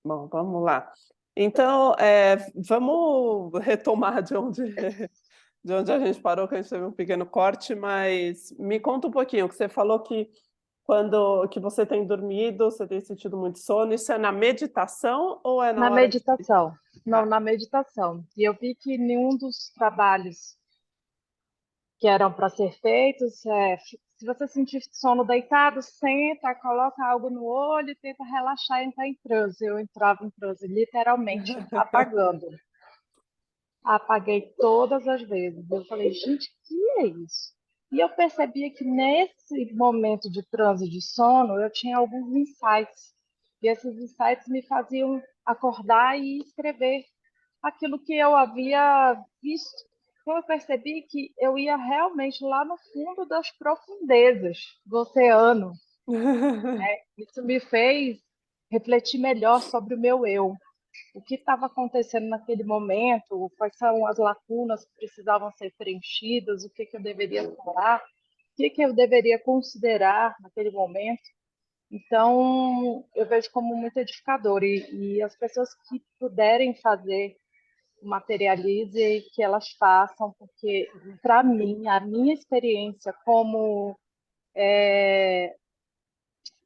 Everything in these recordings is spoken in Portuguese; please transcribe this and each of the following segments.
Bom, vamos lá. Então, vamos retomar de onde a gente parou, que a gente teve um pequeno corte, mas me conta um pouquinho, que você falou que quando que você tem dormido, você tem sentido muito sono, isso é na meditação ou é na Na hora de meditação, não, ficar? na meditação. E eu vi que nenhum dos trabalhos que eram para ser feitos, se você sentir sono deitado, senta, coloca algo no olho e tenta relaxar e entrar em transe. Eu entrava em transe, literalmente apagando. Apaguei todas as vezes. Eu falei, gente, que é isso? E eu percebia que nesse momento de transe de sono, eu tinha alguns insights. E esses insights me faziam acordar e escrever aquilo que eu havia visto. Então eu percebi que eu ia realmente lá no fundo das profundezas do oceano. Isso me fez refletir melhor sobre o meu eu, o que estava acontecendo naquele momento, quais são as lacunas que precisavam ser preenchidas, o que, que eu deveria falar, o que, que eu deveria considerar naquele momento. Então, eu vejo como muito edificador e as pessoas que puderem fazer o materialize, que elas façam, porque para mim, a minha experiência como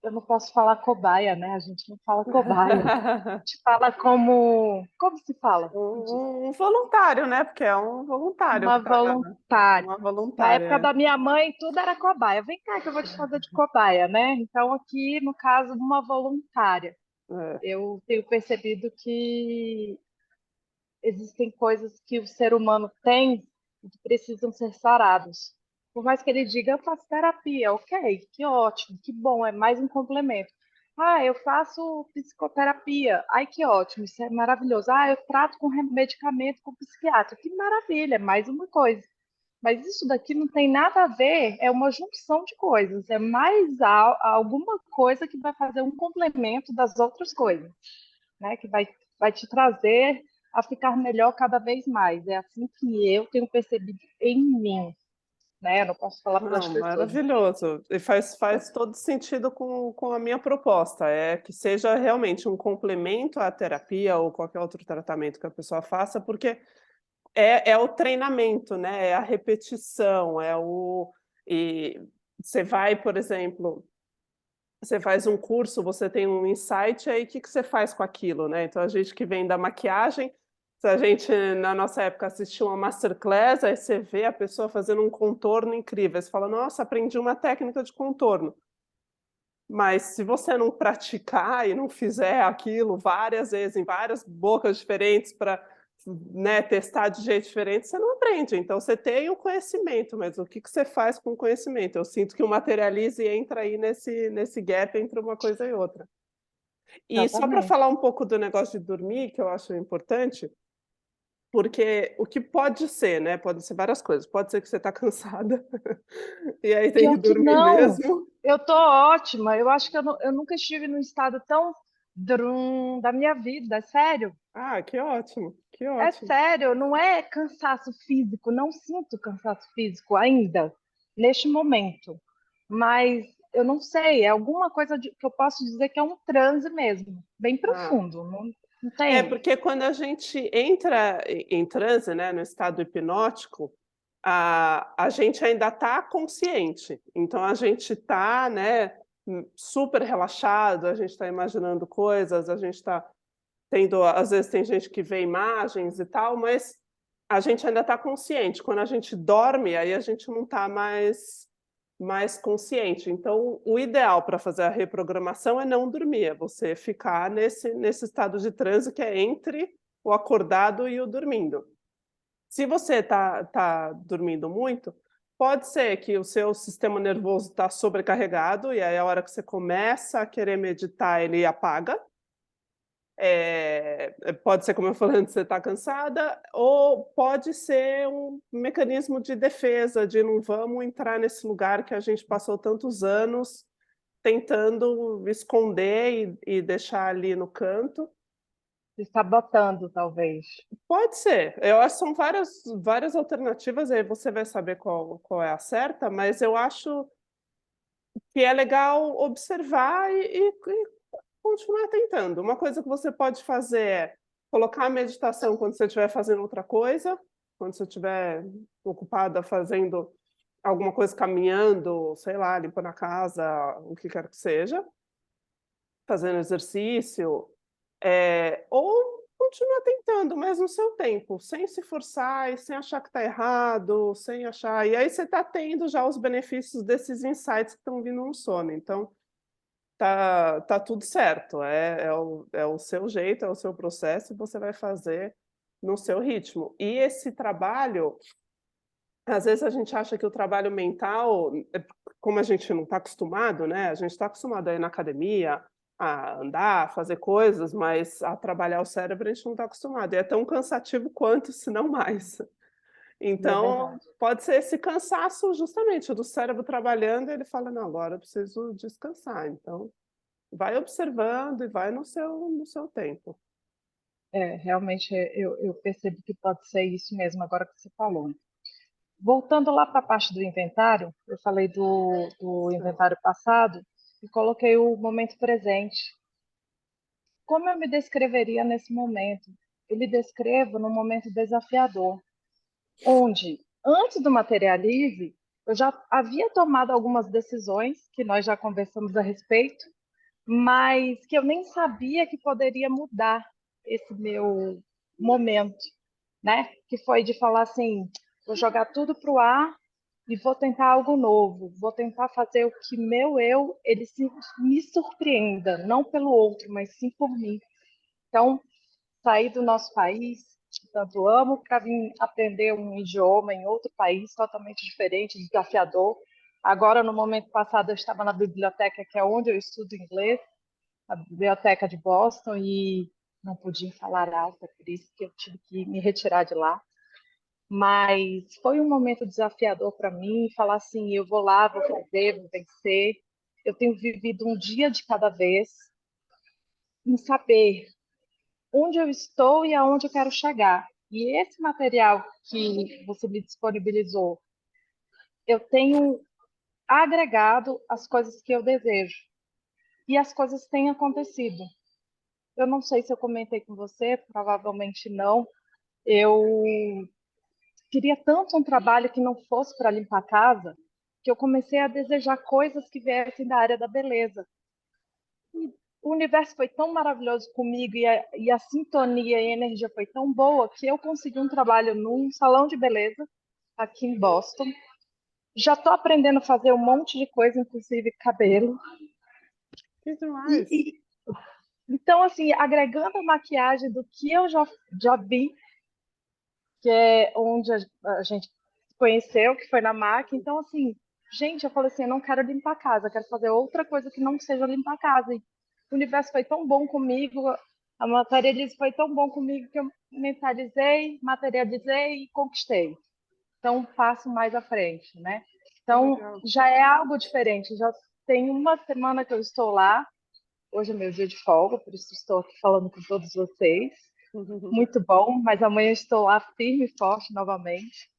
eu não posso falar cobaia, né? A gente não fala cobaia. A gente fala como se fala? Um voluntário, né? Porque é um voluntário Uma que está voluntária. uma Na época voluntária. da minha mãe, tudo era cobaia. Vem cá que eu vou te fazer de cobaia, né? Então, aqui, no caso, uma voluntária. É. Eu tenho percebido que existem coisas que o ser humano tem e que precisam ser sarados. Por mais que ele diga, eu faço terapia, ok, que ótimo, que bom, é mais um complemento. Ah, eu faço psicoterapia, ai que ótimo, isso é maravilhoso. Ah, eu trato com medicamento com psiquiatra, que maravilha, é mais uma coisa. Mas isso daqui não tem nada a ver, é uma junção de coisas, é mais alguma coisa que vai fazer um complemento das outras coisas, né? Que vai te trazer a ficar melhor cada vez mais. É assim que eu tenho percebido em mim, né? Eu não posso falar pelas Não, pessoas. maravilhoso. E faz todo sentido com a minha proposta, é que seja realmente um complemento à terapia ou qualquer outro tratamento que a pessoa faça, porque é o treinamento, né, é a repetição, e você vai, por exemplo, você faz um curso, você tem um insight, aí o que que você faz com aquilo, né. Então a gente que vem da maquiagem, se a gente na nossa época assistiu uma masterclass, aí você vê a pessoa fazendo um contorno incrível, aí você fala: "Nossa, aprendi uma técnica de contorno". Mas se você não praticar e não fizer aquilo várias vezes, em várias bocas diferentes para, né, testar de jeito diferente, você não aprende. Então você tem o conhecimento, mas o que que você faz com o conhecimento? Eu sinto que o materialize entra aí nesse gap entre uma coisa e outra. E só para Exatamente. falar um pouco do negócio de dormir, que eu acho importante, porque o que pode ser, né, pode ser várias coisas. Pode ser que você está cansada, e aí tem que Pior que dormir não, mesmo. eu tô ótima. Eu acho que eu nunca estive num estado tão drum da minha vida, é sério. Ah, que ótimo, que É ótimo. sério, não é cansaço físico, não sinto cansaço físico ainda, neste momento. Mas eu não sei, é alguma coisa que eu posso dizer que é um transe mesmo, bem Ah. profundo, não É, tem? porque quando a gente entra em transe, né, no estado hipnótico, a gente ainda está consciente. Então a gente está, né, super relaxado, a gente está imaginando coisas, a gente está tendo às vezes tem gente que vê imagens e tal, mas a gente ainda está consciente. Quando a gente dorme, aí a gente não está mais consciente. Então, o ideal para fazer a reprogramação é não dormir, é você ficar nesse estado de transe que é entre o acordado e o dormindo. Se você tá dormindo muito, pode ser que o seu sistema nervoso está sobrecarregado, e aí a hora que você começa a querer meditar, ele apaga. Pode ser como eu falei antes, você está cansada, ou pode ser um mecanismo de defesa, de não vamos entrar nesse lugar que a gente passou tantos anos tentando esconder e deixar ali no canto. Se sabotando, talvez. Pode ser, eu acho que são várias alternativas, aí você vai saber qual é a certa, mas eu acho que é legal observar e continuar tentando. Uma coisa que você pode fazer é colocar a meditação quando você estiver fazendo outra coisa, quando você estiver ocupada fazendo alguma coisa, caminhando, sei lá, limpando a casa, o que quer que seja, fazendo exercício, ou continua tentando, mas no seu tempo, sem se forçar e sem achar que está errado, sem achar e aí você está tendo já os benefícios desses insights que estão vindo no sono, então tá tudo certo, é o seu jeito, é o seu processo e você vai fazer no seu ritmo. E esse trabalho, às vezes a gente acha que o trabalho mental, como a gente não está acostumado, né, a gente está acostumado a ir na academia, a andar, a fazer coisas, mas a trabalhar o cérebro a gente não está acostumado, e é tão cansativo quanto, se não mais. E é Então, verdade. pode ser esse cansaço justamente do cérebro trabalhando e ele fala: "Não, agora eu preciso descansar", então vai observando e vai no seu tempo. Realmente eu percebo que pode ser isso mesmo, agora que você falou. Voltando lá para a parte do inventário, eu falei do Certo. inventário passado e coloquei o momento presente. Como eu me descreveria nesse momento? Eu me descrevo num momento desafiador, onde, antes do materialize, eu já havia tomado algumas decisões, que nós já conversamos a respeito, mas que eu nem sabia que poderia mudar esse meu momento, né? Que foi de falar assim, vou jogar tudo para o ar e vou tentar algo novo, vou tentar fazer o que meu eu me surpreenda, não pelo outro, mas sim por mim. Então, sair do nosso país, que tanto amo, para vir aprender um idioma em outro país totalmente diferente, desafiador. Agora, no momento passado, eu estava na biblioteca, que é onde eu estudo inglês, a biblioteca de Boston, e não podia falar alto, é por isso que eu tive que me retirar de lá. Mas foi um momento desafiador para mim, falar assim, eu vou lá, vou fazer, vou vencer. Eu tenho vivido um dia de cada vez, em saber onde eu estou e aonde eu quero chegar. E esse material que você me disponibilizou, eu tenho agregado as coisas que eu desejo. E as coisas têm acontecido. Eu não sei se eu comentei com você, provavelmente não. Eu queria tanto um trabalho que não fosse para limpar a casa, que eu comecei a desejar coisas que viessem da área da beleza. E o universo foi tão maravilhoso comigo e a sintonia e a energia foi tão boa que eu consegui um trabalho num salão de beleza aqui em Boston. Já estou aprendendo a fazer um monte de coisa, inclusive cabelo. Que E, demais. e então, assim, agregando a maquiagem do que eu já vi, que é onde a gente se conheceu, que foi na máquina. Então, assim, gente, eu falei assim, eu não quero limpar a casa, eu quero fazer outra coisa que não seja limpar a casa. E o universo foi tão bom comigo, a materialização foi tão bom comigo que eu mentalizei, materializei e conquistei. Então, passo mais à frente, né? Que Então, legal. já é algo diferente. Já tem uma semana que eu estou lá. Hoje é meu dia de folga, por isso estou aqui falando com todos vocês. Muito bom, mas amanhã estou lá firme e forte novamente.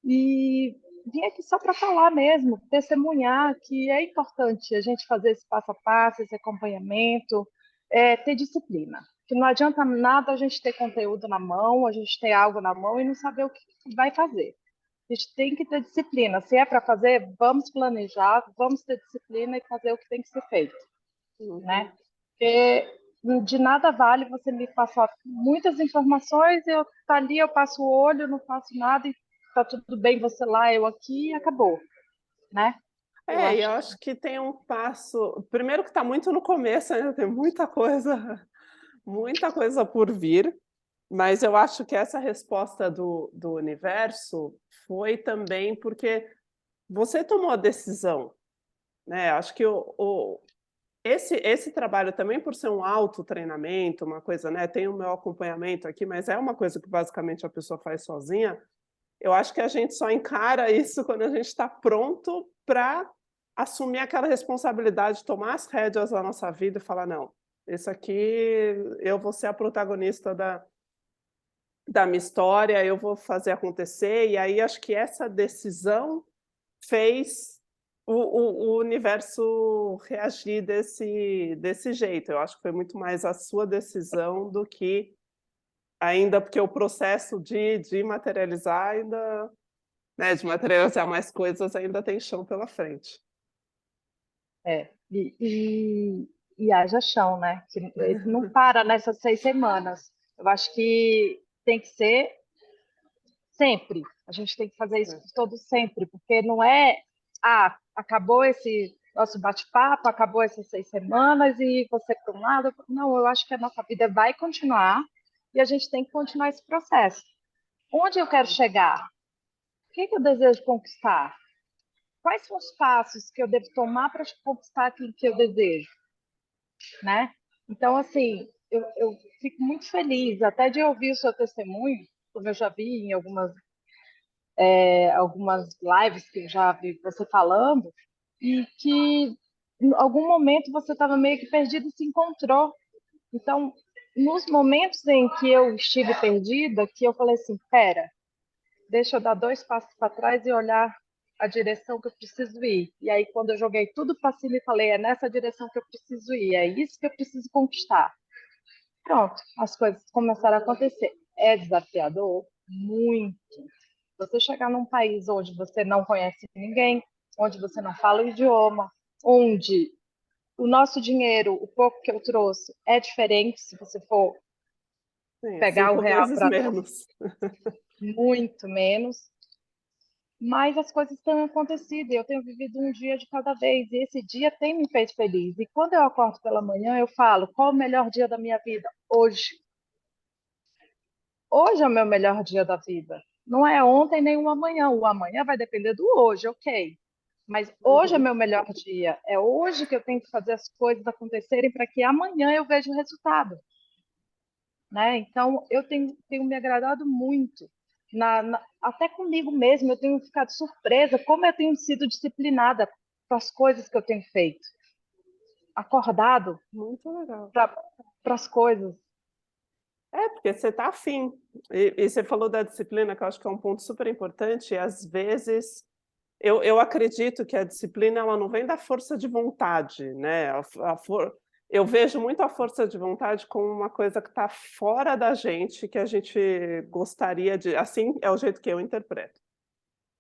E vim aqui só para falar mesmo, testemunhar que é importante a gente fazer esse passo a passo, esse acompanhamento, ter disciplina. Que não adianta nada a gente ter conteúdo na mão, a gente ter algo na mão e não saber o que vai fazer. A gente tem que ter disciplina. Se é para fazer, vamos planejar, vamos ter disciplina e fazer o que tem que ser feito, né? Uhum. Porque de nada vale você me passar muitas informações, eu tá ali, eu passo o olho, não faço nada e tá tudo bem, você lá, eu aqui e acabou, né? Eu E acho eu que acho que tem um passo primeiro que está muito no começo ainda, tem muita coisa por vir, mas eu acho que essa resposta do universo foi também porque você tomou a decisão, né, acho que esse trabalho também por ser um autotreinamento, uma coisa, né, tem o meu acompanhamento aqui, mas é uma coisa que basicamente a pessoa faz sozinha, eu acho que a gente só encara isso quando a gente está pronto para assumir aquela responsabilidade, tomar as rédeas da nossa vida e falar: "Não, isso aqui eu vou ser a protagonista da minha história, eu vou fazer acontecer", e aí acho que essa decisão fez o universo reagir desse jeito. Eu acho que foi muito mais a sua decisão do que ainda porque o processo de materializar ainda, né, de materializar mais coisas ainda tem chão pela frente. É, e haja chão, né? Que não para nessas 6 semanas. Eu acho que tem que ser sempre. A gente tem que fazer isso É. todo sempre, porque não é, acabou esse nosso bate-papo, acabou essas 6 semanas e você para um lado. Não, eu acho que a nossa vida vai continuar e a gente tem que continuar esse processo. Onde eu quero chegar? O que eu desejo conquistar? Quais são os passos que eu devo tomar para conquistar aquilo que eu desejo, né? Então, assim, eu fico muito feliz até de ouvir o seu testemunho, como eu já vi em algumas lives que eu já vi você falando, e que em algum momento você estava meio que perdido e se encontrou. Então, nos momentos em que eu estive perdida, que eu falei assim, pera, deixa eu dar 2 passos para trás e olhar a direção que eu preciso ir. E aí, quando eu joguei tudo para cima e falei, é nessa direção que eu preciso ir, é isso que eu preciso conquistar. Pronto, as coisas começaram a acontecer. É desafiador? Muito. Você chegar num país onde você não conhece ninguém, onde você não fala o idioma, onde o nosso dinheiro, o pouco que eu trouxe, é diferente se você for Sim, é pegar o 5 real vezes para menos. muito menos. Mas as coisas têm acontecido e eu tenho vivido um dia de cada vez. E esse dia tem me feito feliz. E quando eu acordo pela manhã, eu falo: qual o melhor dia da minha vida? Hoje. Hoje é o meu melhor dia da vida. Não é ontem nem o amanhã. O amanhã vai depender do hoje, ok. Mas hoje é Uhum. meu melhor dia. É hoje que eu tenho que fazer as coisas acontecerem para que amanhã eu veja o resultado, né? Então, eu tenho me agradado muito. Até comigo mesmo, eu tenho ficado surpresa como eu tenho sido disciplinada para as coisas que eu tenho feito. Acordado Muito legal. para as coisas. É, porque você está afim. E você falou da disciplina, que eu acho que é um ponto super importante, e às vezes eu acredito que a disciplina ela não vem da força de vontade, né, a for eu vejo muito a força de vontade como uma coisa que está fora da gente, que a gente gostaria de assim é o jeito que eu interpreto.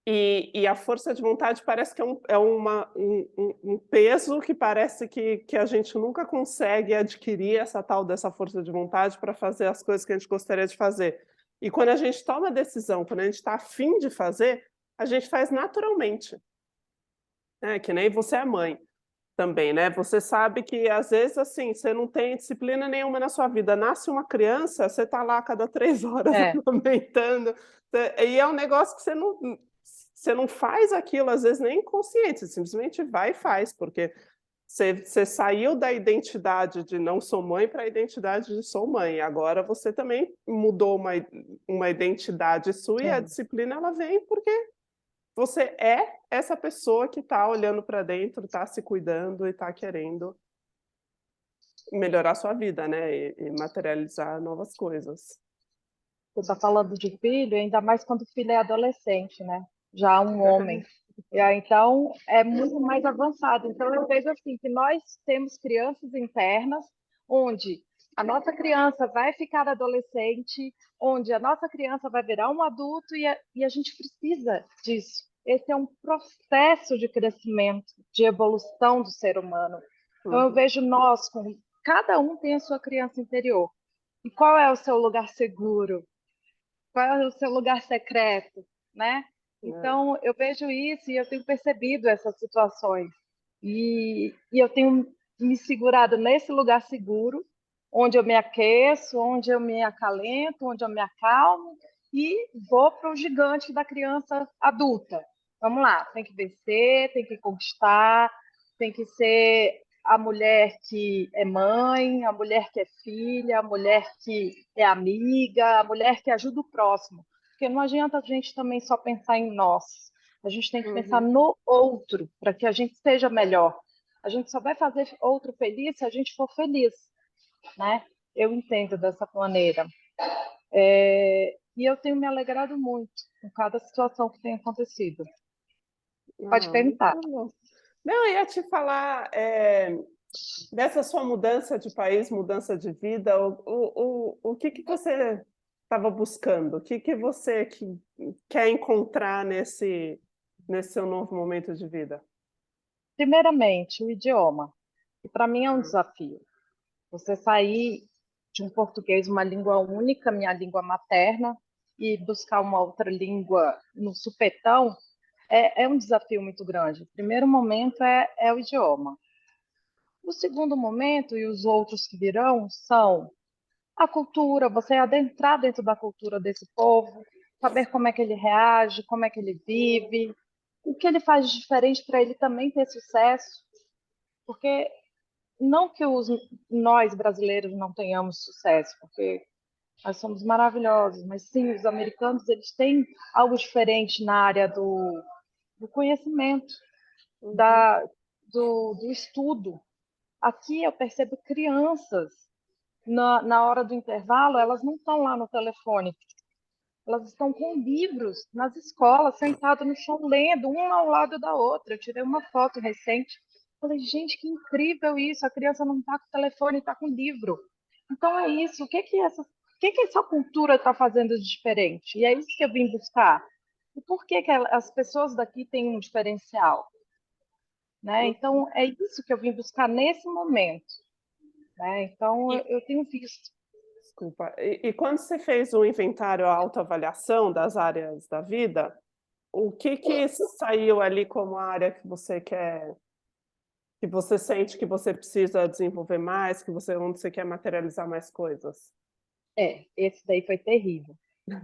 E a força de vontade parece que é um peso que parece que a gente nunca consegue adquirir essa tal dessa força de vontade para fazer as coisas que a gente gostaria de fazer. E quando a gente toma a decisão, quando a gente está afim de fazer, a gente faz naturalmente, né, que nem você é mãe também, né, você sabe que às vezes, assim, você não tem disciplina nenhuma na sua vida, nasce uma criança, você está lá a cada 3 horas É, amamentando, e é um negócio que você não faz aquilo, às vezes, nem consciente, você simplesmente vai e faz, porque você saiu da identidade de não sou mãe para a identidade de sou mãe, agora você também mudou uma identidade sua e a sim. disciplina ela vem porque você é essa pessoa que está olhando para dentro, está se cuidando e está querendo melhorar a sua vida, né, e materializar novas coisas. Você está falando de filho, ainda mais quando o filho é adolescente, né? Já um homem. E aí, então, é muito mais avançado. Então, eu vejo assim que nós temos crianças internas, onde a nossa criança vai ficar adolescente, onde a nossa criança vai virar um adulto e a gente precisa disso. Esse é um processo de crescimento, de evolução do ser humano. Então, eu Uhum. vejo nós, com cada um tem a sua criança interior. E qual é o seu lugar seguro? Qual é o seu lugar secreto, né? É. Então, eu vejo isso e eu tenho percebido essas situações. E eu tenho me segurado nesse lugar seguro, onde eu me aqueço, onde eu me acalento, onde eu me acalmo e vou para o gigante da criança adulta. Vamos lá, tem que vencer, tem que conquistar, tem que ser a mulher que é mãe, a mulher que é filha, a mulher que é amiga, a mulher que ajuda o próximo. Porque não adianta a gente também só pensar em nós. A gente tem que pensar Uhum. no outro para que a gente seja melhor. A gente só vai fazer outro feliz se a gente for feliz, né? Eu entendo dessa maneira. E eu tenho me alegrado muito com cada situação que tem acontecido. Pode Ah, muito perguntar. bom. Não, eu ia te falar dessa sua mudança de país, mudança de vida, o que que você estava buscando? O que que você quer encontrar nesse seu novo momento de vida? Primeiramente, o idioma, que para mim é um Hum. desafio. Você sair de um português, uma língua única, minha língua materna, e buscar uma outra língua no supetão, é um desafio muito grande. O primeiro momento é o idioma. O segundo momento, e os outros que virão, são a cultura, você adentrar dentro da cultura desse povo, saber como é que ele reage, como é que ele vive, o que ele faz de diferente para ele também ter sucesso, porque não que nós brasileiros não tenhamos sucesso, porque nós somos maravilhosos, mas sim, os americanos eles têm algo diferente na área do conhecimento, Uhum. da, do estudo. Aqui eu percebo crianças na hora do intervalo, elas não estão lá no telefone, elas estão com livros nas escolas, sentadas no chão, lendo, uma ao lado da outra. Eu tirei uma foto recente. Falei, gente, que incrível isso! A criança não está com o telefone, está com livro. Então é isso. O que que essa cultura está fazendo de diferente? E é isso que eu vim buscar. E por que que as pessoas daqui têm um diferencial? Né? Então é isso que eu vim buscar nesse momento. Né? Então E, eu tenho visto. desculpa, e quando você fez o inventário, a autoavaliação das áreas da vida, o que que saiu ali como área que você quer, que você sente que você precisa desenvolver mais, onde você quer materializar mais coisas? Esse daí foi terrível.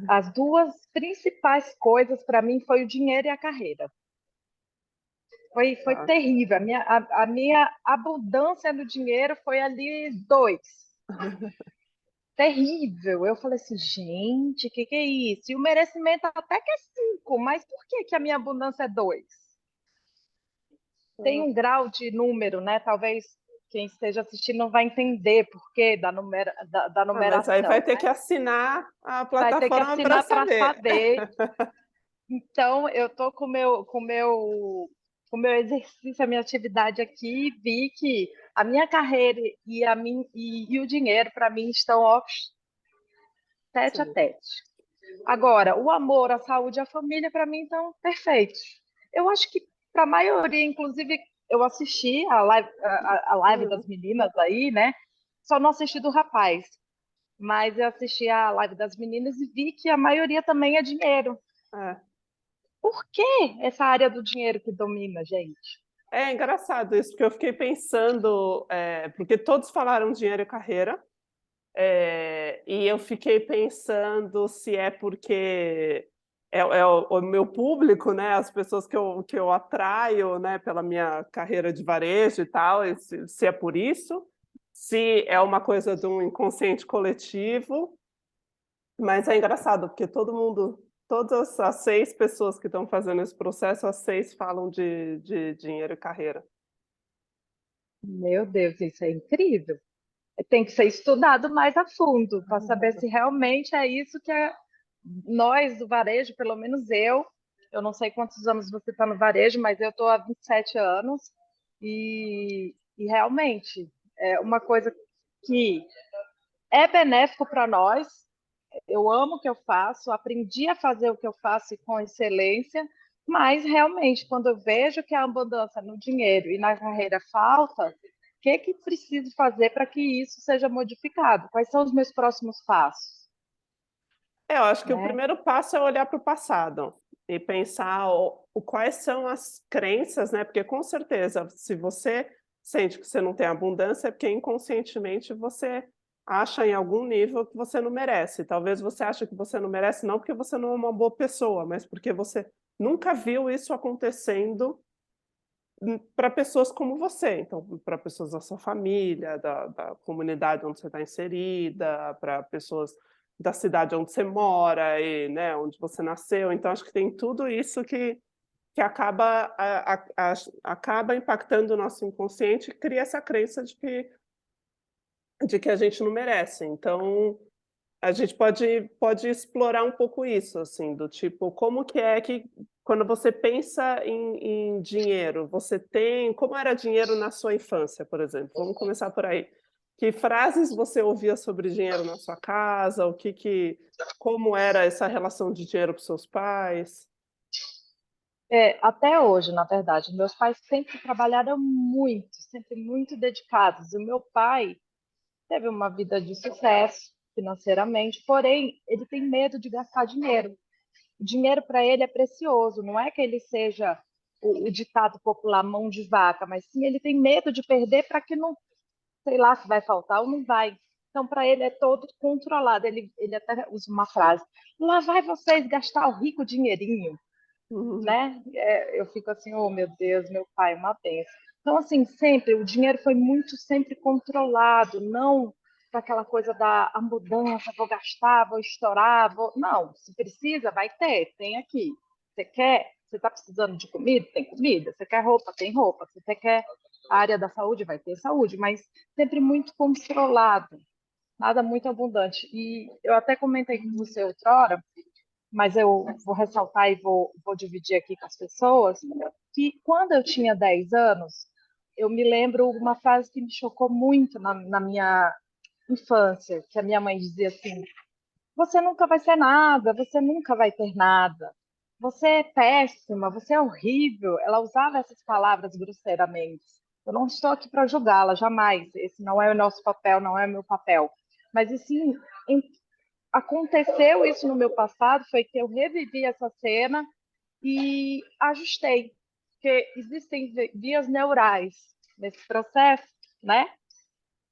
As duas principais coisas para mim foi o dinheiro e a carreira. Foi Tá. terrível. A minha abundância no dinheiro foi ali dois. Terrível. Eu falei assim, gente, o que é isso? E o merecimento até que é cinco, mas por que que a minha abundância é dois? Tem um grau de número, né? Talvez quem esteja assistindo não vai entender por que da Ah, mas aí vai numeração. ter que assinar a Vai ter que plataforma para assinar para saber. saber. Então, eu tô com o meu exercício, a minha atividade aqui, vi que a minha carreira e o dinheiro, para mim, estão ó, tete a Sim. tete. Agora, o amor, a saúde e a família, para mim, estão perfeitos. Eu acho que, para a maioria, inclusive, eu assisti a live das Hum, meninas aí, né? Só não assisti do rapaz, mas eu assisti a live das meninas e vi que a maioria também é dinheiro. é. Por que essa área do dinheiro que domina, gente? É engraçado isso, porque eu fiquei pensando, porque todos falaram dinheiro e carreira, e eu fiquei pensando se é porque é o meu público, né, as pessoas que eu atraio, né, pela minha carreira de varejo e tal, e se é por isso, se é uma coisa de um inconsciente coletivo, mas é engraçado, porque todas as 6 pessoas que estão fazendo esse processo, as 6 falam de dinheiro e carreira. Meu Deus, isso é incrível. Tem que ser estudado mais a fundo para saber se realmente é isso que nós do varejo, pelo menos eu não sei quantos anos você está no varejo, mas eu estou há 27 anos e realmente é uma coisa que é benéfico para nós. Eu amo o que eu faço, aprendi a fazer o que eu faço com excelência, mas realmente, quando eu vejo que a abundância no dinheiro e na carreira falta, o que preciso fazer para que isso seja modificado? Quais são os meus próximos passos? Eu acho que o Né? primeiro passo é olhar para o passado e pensar quais são as crenças, né, porque com certeza se você sente que você não tem abundância, é porque inconscientemente você acha em algum nível que você não merece. Talvez você ache que você não merece não porque você não é uma boa pessoa, mas porque você nunca viu isso acontecendo para pessoas como você, então para pessoas da sua família, da comunidade onde você está inserida, para pessoas da cidade onde você mora e, né, onde você nasceu, então acho que tem tudo isso que acaba impactando o nosso inconsciente e cria essa crença de que a gente não merece, então a gente pode explorar um pouco isso, assim, do tipo, como que é que quando você pensa em dinheiro, você tem como era dinheiro na sua infância, por exemplo? Vamos começar por aí. Que frases você ouvia sobre dinheiro na sua casa? Como era essa relação de dinheiro com seus pais? Até hoje, na verdade, meus pais sempre trabalharam muito, sempre muito dedicados. O meu pai teve uma vida de sucesso financeiramente, porém, ele tem medo de gastar dinheiro. O dinheiro para ele é precioso, não é que ele seja o ditado popular mão de vaca, mas sim ele tem medo de perder para que não, sei lá se vai faltar ou não vai. Então, para ele é todo controlado. Ele até usa uma frase: lá vai vocês gastar o rico dinheirinho, Uhum, né? Eu fico assim, oh meu Deus, meu pai, uma benção. Então, assim, sempre, o dinheiro foi muito sempre controlado, não com aquela coisa da mudança, vou gastar, vou estourar, vou... Não, se precisa, vai ter, tem aqui. Você quer, você está precisando de comida? Tem comida. Você quer roupa? Tem roupa. Você quer a área da saúde? Vai ter saúde, mas sempre muito controlado, nada muito abundante. E eu até comentei com você outrora, mas eu vou ressaltar e vou dividir aqui com as pessoas, que quando eu tinha 10 anos, eu me lembro uma frase que me chocou muito na minha infância, que a minha mãe dizia assim: você nunca vai ser nada, você nunca vai ter nada, você é péssima, você é horrível. Ela usava essas palavras grosseiramente. Eu não estou aqui para julgá-la, jamais. Esse não é o nosso papel, não é o meu papel. Mas, assim, aconteceu isso no meu passado, foi que eu revivi essa cena e ajustei, porque existem vias neurais nesse processo, né?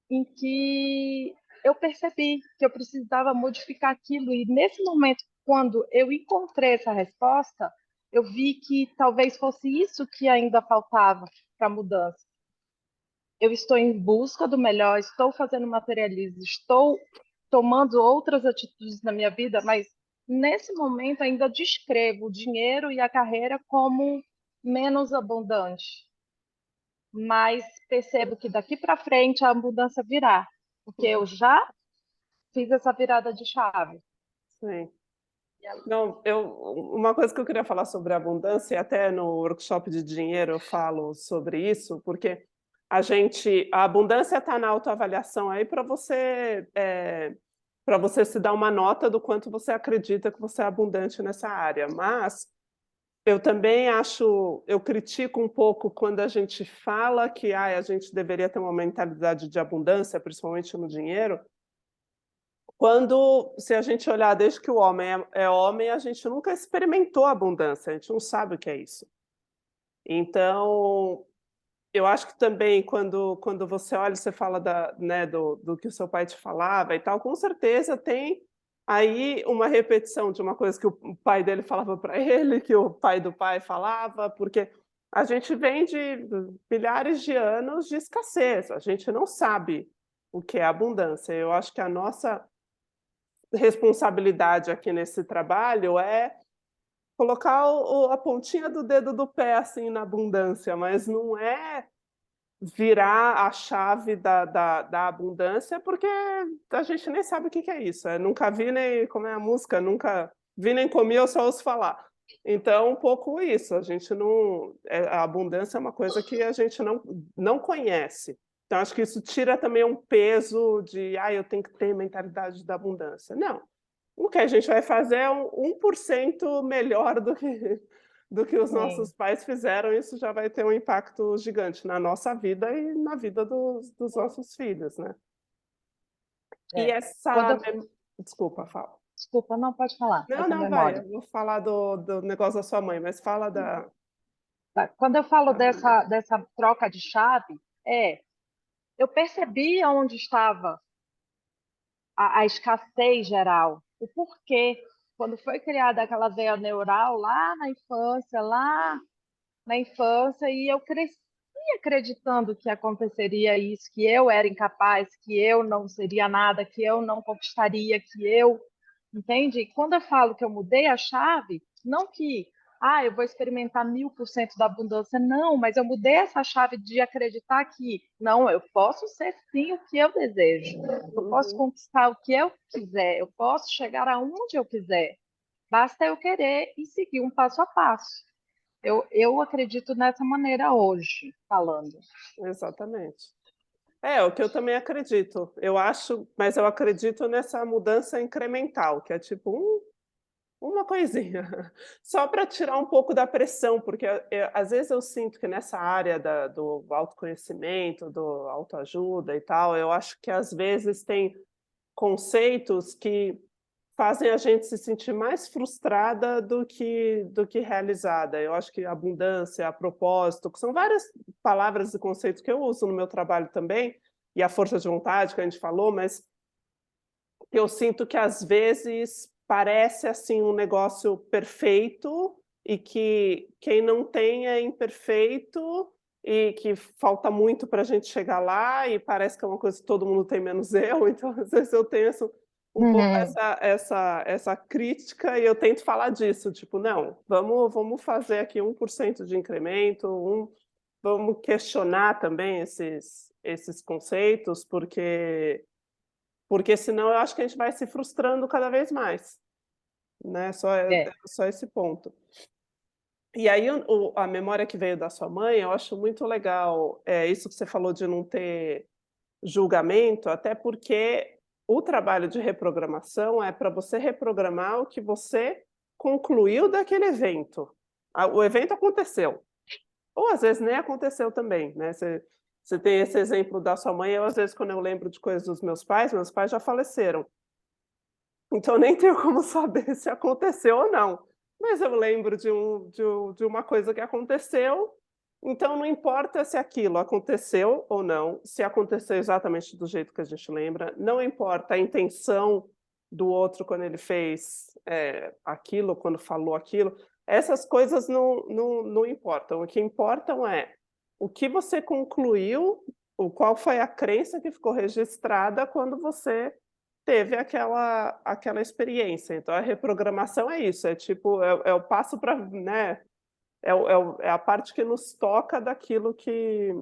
Em que eu percebi que eu precisava modificar aquilo e nesse momento, quando eu encontrei essa resposta, eu vi que talvez fosse isso que ainda faltava para a mudança. Eu estou em busca do melhor, estou fazendo materialismo, estou tomando outras atitudes na minha vida, mas nesse momento ainda descrevo o dinheiro e a carreira como menos abundante. Mas percebo que daqui para frente a mudança virá, porque eu uhum, já fiz essa virada de chave. sim. Não, uma coisa que eu queria falar sobre abundância, e até no workshop de dinheiro eu falo sobre isso, porque a abundância está na autoavaliação aí para você se dar uma nota do quanto você acredita que você é abundante nessa área. Mas eu também eu critico um pouco quando a gente fala que a gente deveria ter uma mentalidade de abundância, principalmente no dinheiro, quando, se a gente olhar desde que o homem é homem, a gente nunca experimentou a abundância, a gente não sabe o que é isso. Então, eu acho que também quando você olha, você fala né, do que o seu pai te falava e tal, com certeza tem aí uma repetição de uma coisa que o pai dele falava para ele, que o pai do pai falava, porque a gente vem de milhares de anos de escassez, a gente não sabe o que é abundância. Eu acho que a nossa responsabilidade aqui nesse trabalho é colocar a pontinha do dedo do pé, assim, na abundância, mas não é virar a chave da abundância, porque a gente nem sabe o que que é isso, nunca vi nem como é a música, nunca vi nem comi, eu só ouço falar. Então, um pouco isso, a gente não a abundância é uma coisa que a gente não conhece. Então acho que isso tira também um peso de: "Ah, eu tenho que ter mentalidade da abundância". Não, o que a gente vai fazer é 1% melhor do que os Sim, nossos pais fizeram, isso já vai ter um impacto gigante na nossa vida e na vida dos nossos filhos, né. E é. Quando essa eu, desculpa, fala. desculpa, não pode falar, Não, essa não, vai, memória. eu vou falar do negócio da sua mãe, mas fala da Tá? Quando eu falo da abundância. dessa troca de chave, eu percebi onde estava a escassez geral, o porquê. Quando foi criada aquela veia neural lá na infância, e eu cresci acreditando que aconteceria isso, que eu era incapaz, que eu não seria nada, que eu não conquistaria, que eu, entende? E quando eu falo que eu mudei a chave, não que eu vou experimentar 1000% da abundância, não, mas eu mudei essa chave de acreditar que não, eu posso ser sim o que eu desejo, eu posso Uhum, conquistar o que eu quiser, eu posso chegar aonde eu quiser. basta eu querer e seguir um passo a passo. Eu acredito nessa maneira hoje, falando. Exatamente. É, o que eu também acredito. Eu acho, mas eu acredito nessa mudança incremental, que é tipo uma coisinha, só para tirar um pouco da pressão, porque, às vezes eu sinto que nessa área do autoconhecimento, do autoajuda e tal, eu acho que às vezes tem conceitos que fazem a gente se sentir mais frustrada do que realizada. Eu acho que abundância, propósito, que são várias palavras e conceitos que eu uso no meu trabalho também, e a força de vontade que a gente falou, mas eu sinto que às vezes parece, assim, um negócio perfeito e que quem não tem é imperfeito e que falta muito para a gente chegar lá e parece que é uma coisa que todo mundo tem menos eu, então às vezes eu tenho um pouco Uhum. essa crítica e eu tento falar disso, tipo: "Não, vamos fazer aqui 1% de incremento, vamos questionar também esses conceitos, porque senão eu acho que a gente vai se frustrando cada vez mais, né, É, só esse ponto. E aí a memória que veio da sua mãe, eu acho muito legal, isso que você falou de não ter julgamento, até porque o trabalho de reprogramação é para você reprogramar o que você concluiu daquele evento. O evento aconteceu, ou às vezes nem aconteceu também, né, você tem esse exemplo da sua mãe, eu às vezes quando eu lembro de coisas dos meus pais já faleceram. Então nem tenho como saber se aconteceu ou não. Mas eu lembro de uma coisa que aconteceu, então não importa se aquilo aconteceu ou não, se aconteceu exatamente do jeito que a gente lembra, não importa a intenção do outro quando ele fez, aquilo, quando falou aquilo, essas coisas não importam, o que importam é o que você concluiu, o qual foi a crença que ficou registrada quando você teve aquela experiência. Então a reprogramação é isso, é tipo, é o passo para, né, é a parte que nos toca daquilo que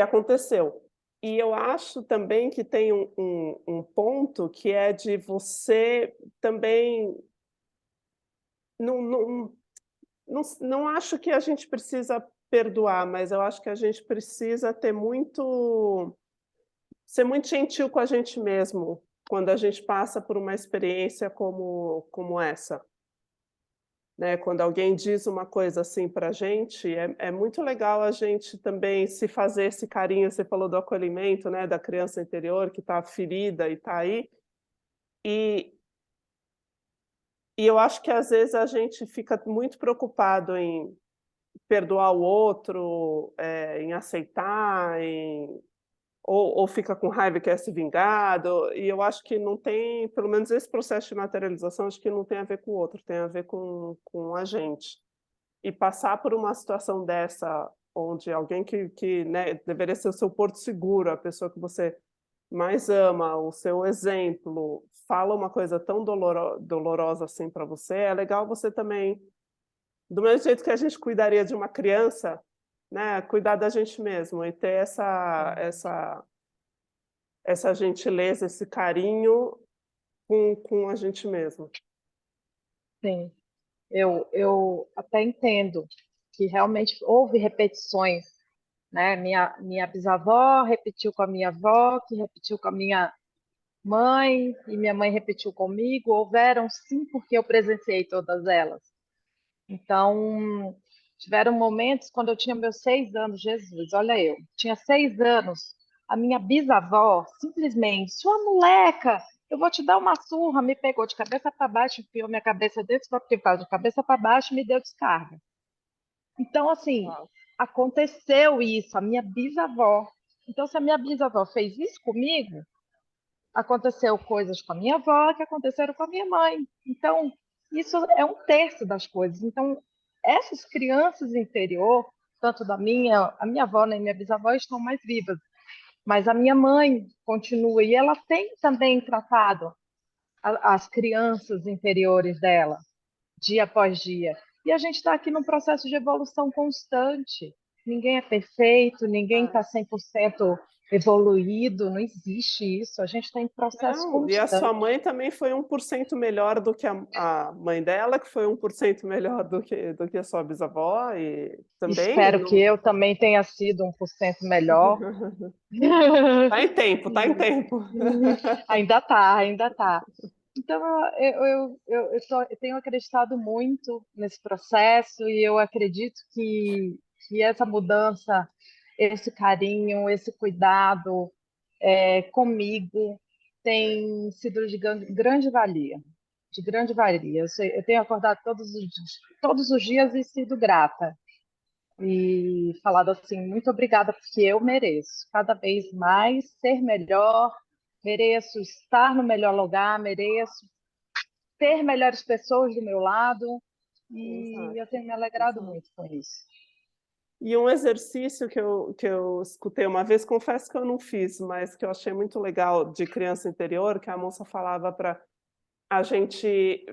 aconteceu. E eu acho também que tem um ponto que é de você também não acho que a gente precisa perdoar, mas eu acho que a gente precisa ser muito gentil com a gente mesmo, quando a gente passa por uma experiência como essa, né, quando alguém diz uma coisa assim pra gente, é muito legal a gente também se fazer esse carinho, você falou do acolhimento, né, da criança interior que está ferida e está aí, e e eu acho que às vezes a gente fica muito preocupado em perdoar o outro, em aceitar, ou fica com raiva e quer se vingar, e eu acho que não tem, pelo menos esse processo de materialização, acho que não tem a ver com o outro, tem a ver com a gente. E passar por uma situação dessa, onde alguém que, né, deveria ser o seu porto seguro, a pessoa que você mais ama, o seu exemplo, fala uma coisa tão dolorosa assim para você, é legal você também, do mesmo jeito que a gente cuidaria de uma criança, né, cuidar da gente mesmo e ter essa gentileza, esse carinho com a gente mesmo. sim. Eu até entendo que realmente houve repetições, né? Minha bisavó repetiu com a minha avó, que repetiu com a minha mãe, e minha mãe repetiu comigo. Houveram sim, porque eu presenciei todas elas. Então, tiveram momentos quando eu tinha meus 6 anos, Jesus, olha eu, tinha 6 anos, a minha bisavó simplesmente, sua moleca, eu vou te dar uma surra, me pegou de cabeça para baixo, enfiou minha cabeça dentro do quintal, de cabeça para baixo e me deu descarga. Então, assim, Uau. aconteceu isso, a minha bisavó. Então, se a minha bisavó fez isso comigo, aconteceu coisas com a minha avó que aconteceram com a minha mãe. Então, isso é um terço das coisas. Então, essas crianças interior, tanto a minha avó nem minha bisavó estão mais vivas, mas a minha mãe continua e ela tem também tratado as crianças interiores dela, dia após dia. E a gente está aqui num processo de evolução constante. Ninguém é perfeito, ninguém É, está 100% evoluído, não existe isso. A gente está em processo Não, e a sua constante. mãe também foi 1% melhor do que a mãe dela, que foi 1% melhor do que a sua bisavó, e também Espero que não. eu também tenha sido 1% melhor. Tá em tempo, tá em tempo. Ainda tá, ainda tá. Então, eu tenho acreditado muito nesse processo e eu acredito que essa mudança, esse carinho, esse cuidado comigo tem sido de grande valia, de grande valia. Eu tenho acordado todos os dias e sido grata e falado assim, muito obrigada porque eu mereço cada vez mais ser melhor, mereço estar no melhor lugar, mereço ter melhores pessoas do meu lado e eu Exato, tenho me alegrado exato. muito com isso. E um exercício que eu escutei uma vez, confesso que eu não fiz, mas que eu achei muito legal de criança interior, que a moça falava para a gente,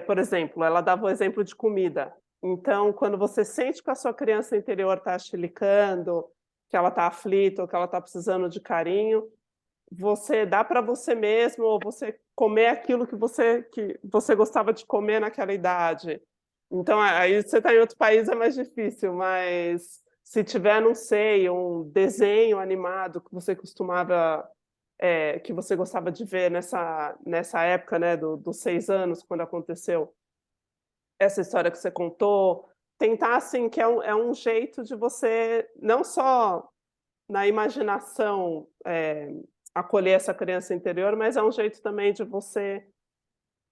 por exemplo, ela dava o exemplo de comida. Então, quando você sente que a sua criança interior está chilicando, que ela está aflita ou que ela está precisando de carinho, você dá para você mesmo ou você comer aquilo que você gostava de comer naquela idade. Então, aí você está em outro país é mais difícil, mas se tiver, não sei, um desenho animado que você costumava, que você gostava de ver nessa época, né, dos 6 anos, quando aconteceu essa história que você contou, tentar, assim, que é um jeito de você não só na imaginação, acolher essa criança interior, mas é um jeito também de você,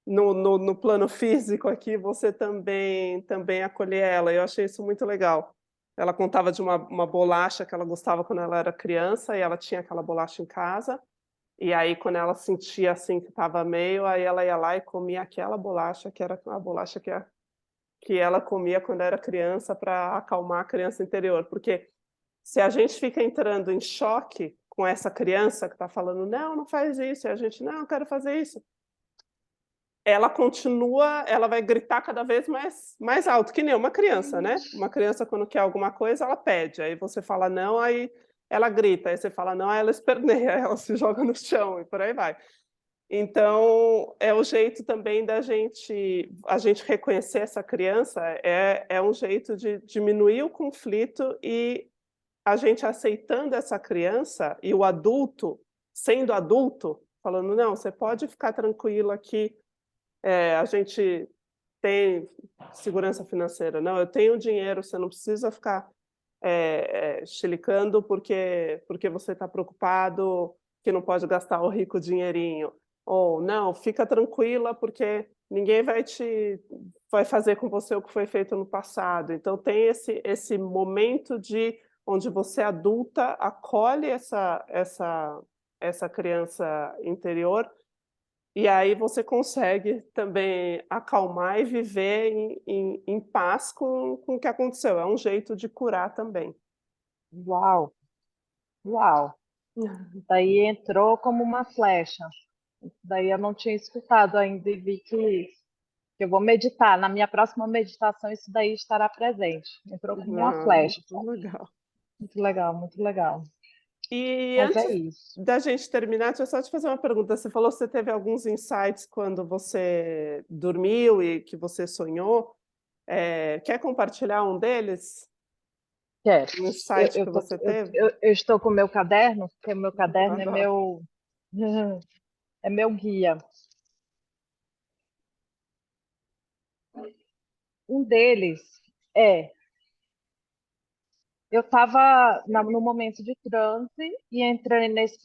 no plano físico aqui, você também acolher ela. Eu achei isso muito legal. Ela contava de uma bolacha que ela gostava quando ela era criança, e ela tinha aquela bolacha em casa, e aí quando ela sentia, assim, que estava meio, aí ela ia lá e comia aquela bolacha, que era a bolacha que ela comia quando era criança para acalmar a criança interior, porque se a gente fica entrando em choque com essa criança que está falando: "Não, não faz isso", e a gente: "Não, eu quero fazer isso", ela vai gritar cada vez mais alto, que nem uma criança, né. Uma criança quando quer alguma coisa, ela pede, aí você fala não, aí ela grita, aí você fala não, aí ela esperneia, aí ela se joga no chão e por aí vai. Então, é o jeito também da gente reconhecer essa criança, é um jeito de diminuir o conflito e a gente aceitando essa criança e o adulto, sendo adulto, falando: "Não, você pode ficar tranquilo aqui, a gente tem segurança financeira. Não, eu tenho dinheiro, você não precisa ficar, chilicando porque você está preocupado que não pode gastar o rico dinheirinho". Ou: "Não, fica tranquila, porque ninguém vai fazer com você o que foi feito no passado". Então tem esse momento onde você adulta acolhe essa criança interior, e aí você consegue também acalmar e viver em paz com o que aconteceu. É um jeito de curar também. Uau, uau. Daí entrou como uma flecha. Daí eu não tinha escutado ainda e vi que eu vou meditar. Na minha próxima meditação, isso daí estará presente. Entrou como uma Ah, flecha. muito legal. Muito legal, muito legal. E Mas é antes isso. da gente terminar, deixa eu só te fazer uma pergunta. Você falou que você teve alguns insights quando você dormiu e que você sonhou. Quer compartilhar um deles? Quero. Um insight que você teve? Eu estou com o meu caderno, porque o meu Eu caderno é adoro. é meu guia. Um deles é eu estava no momento de transe e entrei nesse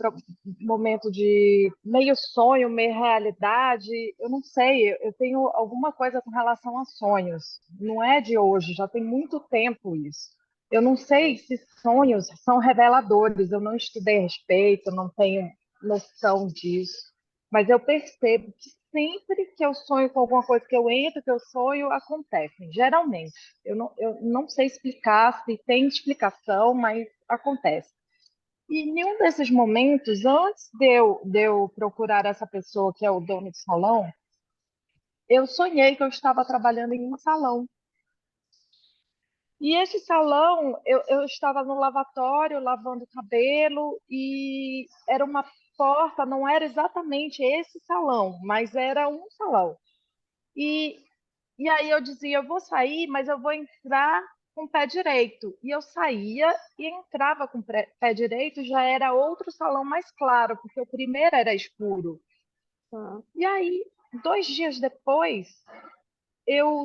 momento de meio sonho, meio realidade. Eu não sei, eu tenho alguma coisa com relação a sonhos. Não é de hoje, já tem muito tempo isso. Eu não sei se sonhos são reveladores, eu não estudei a respeito, eu não tenho noção disso. Mas eu percebo que sempre que eu sonho com alguma coisa que eu entro, que eu sonho, acontece, geralmente. Eu não sei explicar se tem explicação, mas acontece. E em um desses momentos, antes de eu procurar essa pessoa que é o dono do salão, eu sonhei que eu estava trabalhando em um salão. E esse salão, eu estava no lavatório lavando o cabelo e era uma porta, não era exatamente esse salão, mas era um salão. E, e aí eu dizia, eu vou sair, mas eu vou entrar com o pé direito. E eu saía e entrava com o pé direito, já era outro salão mais claro, porque o primeiro era escuro. Ah, E aí, 2 dias depois, eu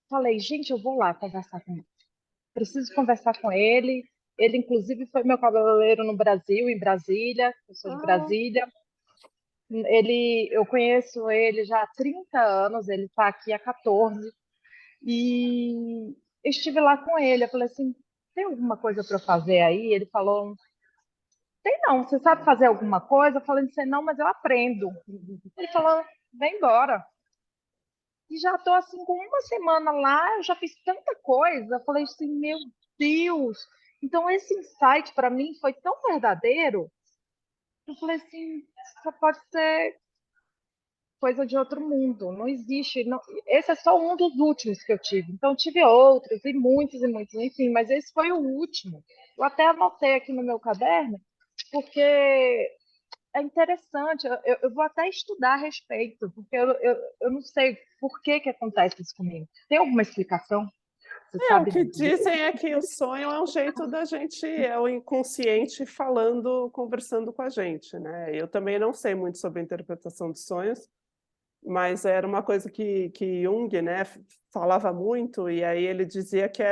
falei, gente, eu vou lá conversar com ele. Preciso conversar com ele. Ele, inclusive, foi meu cabeleireiro no Brasil, em Brasília. Eu sou de ah, Brasília. Eu conheço ele já há 30 anos, ele está aqui há 14. E estive lá com ele. Eu falei assim: tem alguma coisa para eu fazer aí? Ele falou: tem não, você sabe fazer alguma coisa? Eu falei assim: não, mas eu aprendo. Ele falou: vem embora. E já estou assim, com uma semana lá, eu já fiz tanta coisa. Eu falei assim: meu Deus! Então, esse insight para mim foi tão verdadeiro. Eu falei assim: só pode ser coisa de outro mundo. Não existe. Esse é só um dos últimos que eu tive. Então, tive outros, e muitos, enfim, mas esse foi o último. Eu até anotei aqui no meu caderno, porque é interessante. Eu vou até estudar a respeito, porque eu não sei por que acontece isso comigo. Tem alguma explicação? Você o sabe que dizer? dizem é que o sonho é um jeito da gente, é o inconsciente falando, conversando com a gente, né? Eu também não sei muito sobre a interpretação de sonhos, mas era uma coisa que Jung, né, falava muito, e aí ele dizia que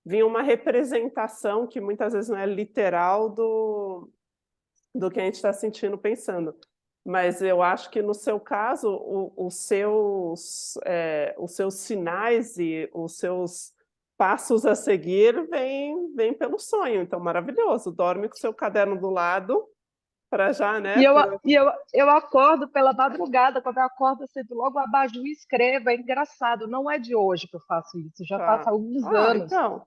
vinha uma representação que muitas vezes não é literal do que a gente está sentindo, pensando. Mas eu acho que no seu caso, os seus sinais e os seus passos a seguir vêm pelo sonho. Então, maravilhoso. Dorme com o seu caderno do lado para já, E né? eu, e eu, eu acordo pela madrugada, quando eu acordo, eu sento logo abaixo e escrevo. É engraçado, não é de hoje que eu faço isso, já faço há Tá. alguns Ah, anos. então,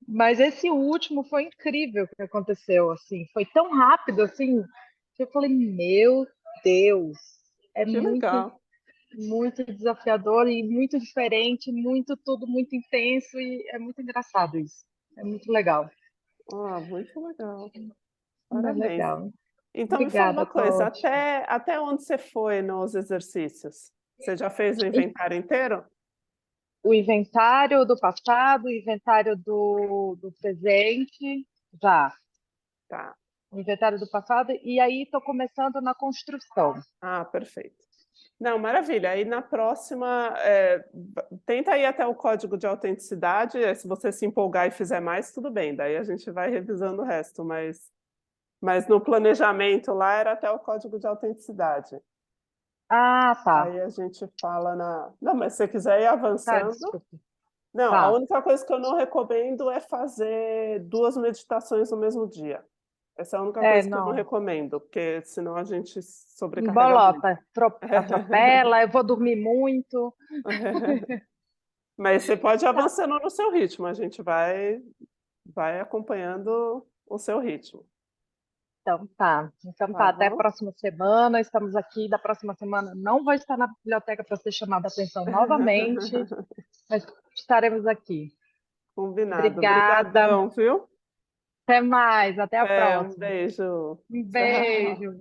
Mas esse último foi incrível que aconteceu, assim, foi tão rápido, assim, que eu falei, meu Deus, é que muito, legal. muito desafiador e muito diferente, muito, tudo muito intenso e é muito engraçado isso. É muito legal. Ah, muito legal. É Parabéns. legal. Então, me fala Obrigada, uma coisa, Totti. até onde você foi nos exercícios? Você já fez o inventário inteiro? O inventário do passado, o inventário do presente, já. Tá. O inventário do passado, e aí estou começando na construção. Ah, perfeito. Não, maravilha. Aí na próxima, tenta ir até o código de autenticidade. Se você se empolgar e fizer mais, tudo bem. Daí a gente vai revisando o resto. Mas no planejamento lá era até o código de autenticidade. Ah, tá. Aí a gente fala na. Não, mas se você quiser ir Tá, avançando. desculpa. Não, a Tá. única coisa que eu não recomendo é fazer 2 meditações no mesmo dia. Essa é a única É, coisa que eu não não. recomendo, porque senão a gente sobrecarrega muito. Embolota, atropela, eu vou dormir muito. Mas você pode ir Tá. avançando no seu ritmo, a gente vai acompanhando o seu ritmo, Então tá. Então tá, tá até a bom? próxima semana. Estamos aqui. Da próxima semana não vou estar na biblioteca para ser chamada a atenção novamente, mas estaremos aqui. Combinado. Obrigada. Obrigadão, viu? Até mais. Até a Um próxima. beijo. Um Tchau. beijo.